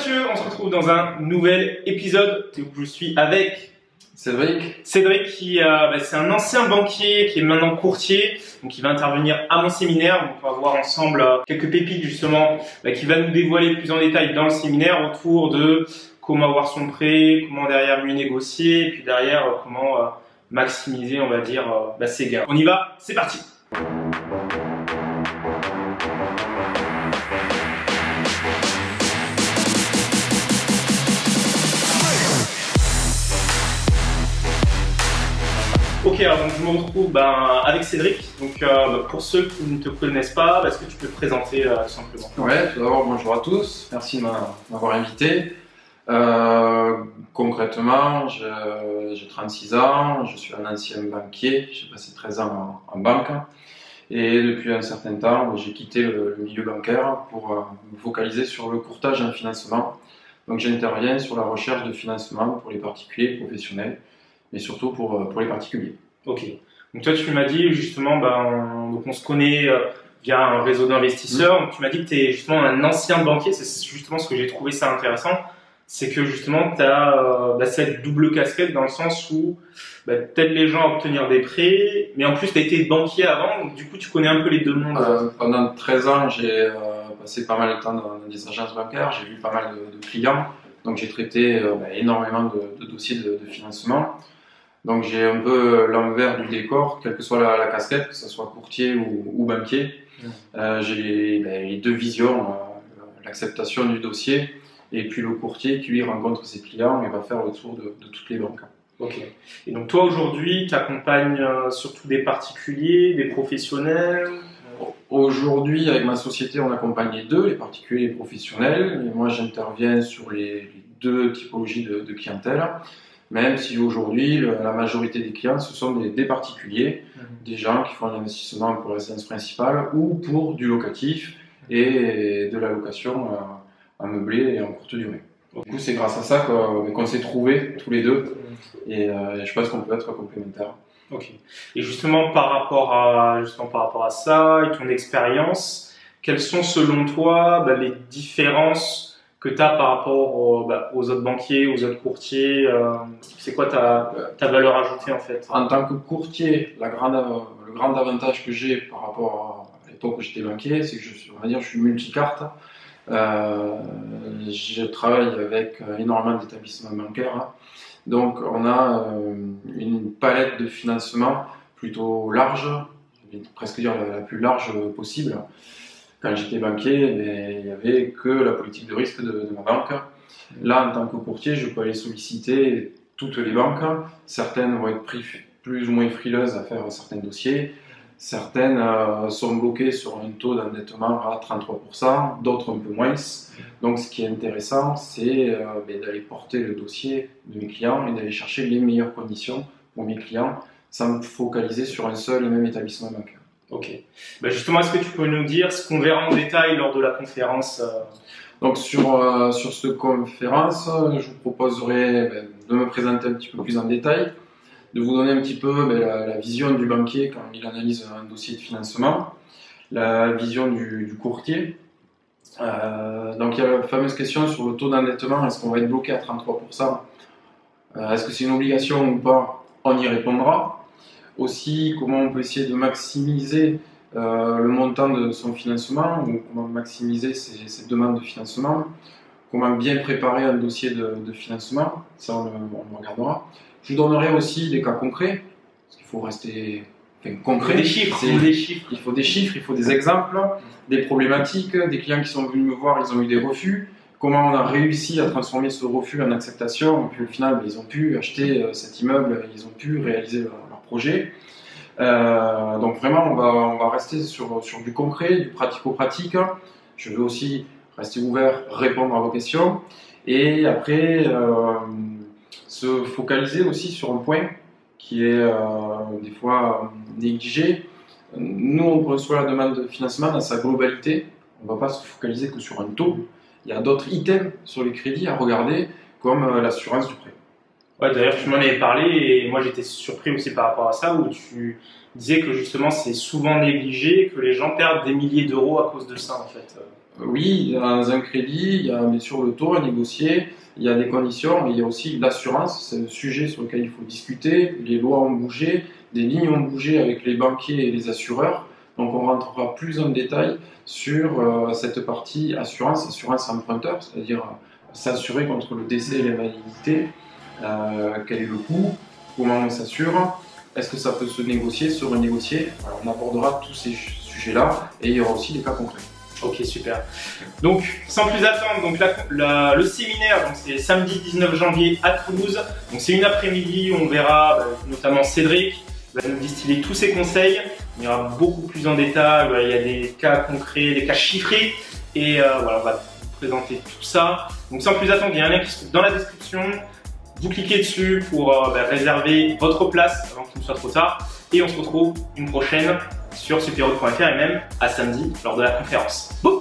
Mathieu, on se retrouve dans un nouvel épisode où je suis avec Cédric. Cédric qui c'est un ancien banquier qui est maintenant courtier, donc il va intervenir à mon séminaire. Donc on va voir ensemble quelques pépites justement qui va nous dévoiler plus en détail dans le séminaire autour de comment avoir son prêt, comment derrière mieux négocier, et puis derrière comment maximiser, on va dire, ses gains. On y va, c'est parti. Ok, alors donc, je me retrouve avec Cédric. Donc pour ceux qui ne te connaissent pas, est-ce que tu peux te présenter tout simplement? Ouais, tout d'abord bonjour à tous, merci de m'avoir invité. Concrètement, j'ai 36 ans, je suis un ancien banquier, j'ai passé 13 ans en banque et depuis un certain temps, j'ai quitté le milieu bancaire pour me focaliser sur le courtage en financement. Donc j'interviens sur la recherche de financement pour les particuliers et professionnels, mais surtout pour les particuliers. Ok. Donc toi, tu m'as dit justement, on se connaît via un réseau d'investisseurs. Donc tu m'as dit que tu es justement un ancien banquier. C'est justement ce que j'ai trouvé ça intéressant. C'est que justement, tu as cette double casquette dans le sens où t'aides les gens à obtenir des prêts, mais en plus tu as été banquier avant, donc du coup tu connais un peu les deux mondes. Pendant 13 ans, j'ai passé pas mal de temps dans des agences bancaires, j'ai vu pas mal de clients, donc j'ai traité énormément de dossiers de financement. Donc j'ai un peu l'envers du décor, quelle que soit la casquette, que ce soit courtier ou banquier. J'ai les deux visions, l'acceptation du dossier et puis le courtier qui lui rencontre ses clients et va faire le tour de toutes les banques. Ok. Et donc toi aujourd'hui, tu accompagnes surtout des particuliers, des professionnels? Aujourd'hui, avec ma société, on accompagne les deux, les particuliers et les professionnels. Et moi, j'interviens sur les deux typologies de clientèle. Même si aujourd'hui, la majorité des clients, ce sont des particuliers, des gens qui font un investissement pour la résidence principale ou pour du locatif et de la location en meublé et en courte durée. Du coup, c'est grâce à ça qu'on s'est trouvés tous les deux et je pense qu'on peut être complémentaires. Ok. Et justement par rapport à ça et ton expérience, quelles sont selon toi les différences que tu as par rapport aux autres banquiers, aux autres courtiers? C'est quoi ta valeur ajoutée en fait? En tant que courtier, le grand avantage que j'ai par rapport à l'époque où j'étais banquier, c'est que je suis multicarte. Je travaille avec énormément d'établissements bancaires. Donc on a une palette de financement plutôt large, je vais presque dire la plus large possible. Quand j'étais banquier, il n'y avait que la politique de risque de ma banque. Là, en tant que courtier, je peux aller solliciter toutes les banques. Certaines vont être plus ou moins frileuses à faire certains dossiers. Certaines sont bloquées sur un taux d'endettement à 33%, d'autres un peu moins. Donc ce qui est intéressant, c'est d'aller porter le dossier de mes clients et d'aller chercher les meilleures conditions pour mes clients sans me focaliser sur un seul et même établissement bancaire. Ok. Justement, est-ce que tu peux nous dire ce qu'on verra en détail lors de la conférence? Donc sur cette conférence, je vous proposerai de me présenter un petit peu plus en détail, de vous donner un petit peu la vision du banquier quand il analyse un dossier de financement, la vision du courtier. Donc il y a la fameuse question sur le taux d'endettement, est-ce qu'on va être bloqué à 33%? Est-ce que c'est une obligation ou pas? On y répondra. Aussi, comment on peut essayer de maximiser le montant de son financement, ou comment maximiser ses demandes de financement, comment bien préparer un dossier de financement, ça on le regardera. Je vous donnerai aussi des cas concrets, parce qu'il faut rester concret. Des chiffres. Il faut des chiffres, il faut des exemples, des problématiques, des clients qui sont venus me voir, ils ont eu des refus. Comment on a réussi à transformer ce refus en acceptation, et puis au final, ils ont pu acheter cet immeuble, ils ont pu réaliser leur projet. Donc vraiment, on va rester sur du concret, du pratico-pratique. Je veux aussi rester ouvert, répondre à vos questions, et après se focaliser aussi sur un point qui est des fois négligé. Nous, on reçoit la demande de financement dans sa globalité. On ne va pas se focaliser que sur un taux. Il y a d'autres items sur les crédits à regarder, comme l'assurance du prêt. Ouais, d'ailleurs, tu m'en avais parlé et moi j'étais surpris aussi par rapport à ça, où tu disais que justement c'est souvent négligé, que les gens perdent des milliers d'euros à cause de ça en fait. Oui, dans un crédit, il y a bien sûr le taux à négocier, il y a des conditions, mais il y a aussi l'assurance. C'est un sujet sur lequel il faut discuter. Les lois ont bougé, des lignes ont bougé avec les banquiers et les assureurs. Donc on rentrera plus en détail sur cette partie assurance, assurance emprunteur, c'est-à-dire s'assurer contre le décès et l'invalidité. Quel est le coût? Comment on s'assure? Est-ce que ça peut se négocier, se renégocier? Alors, on abordera tous ces sujets-là et il y aura aussi des cas concrets. Ok, super. Donc, sans plus attendre, donc le séminaire, donc c'est samedi 19 janvier à Toulouse. Donc, c'est une après-midi où on verra notamment Cédric va nous distiller tous ses conseils. Il y aura beaucoup plus en détail. Il y a des cas concrets, des cas chiffrés. Et voilà, on va vous présenter tout ça. Donc, sans plus attendre, il y a un lien qui se trouve dans la description. Vous cliquez dessus pour réserver votre place avant qu'il ne soit trop tard. Et on se retrouve une prochaine sur superroute.fr et même à samedi lors de la conférence. Boum!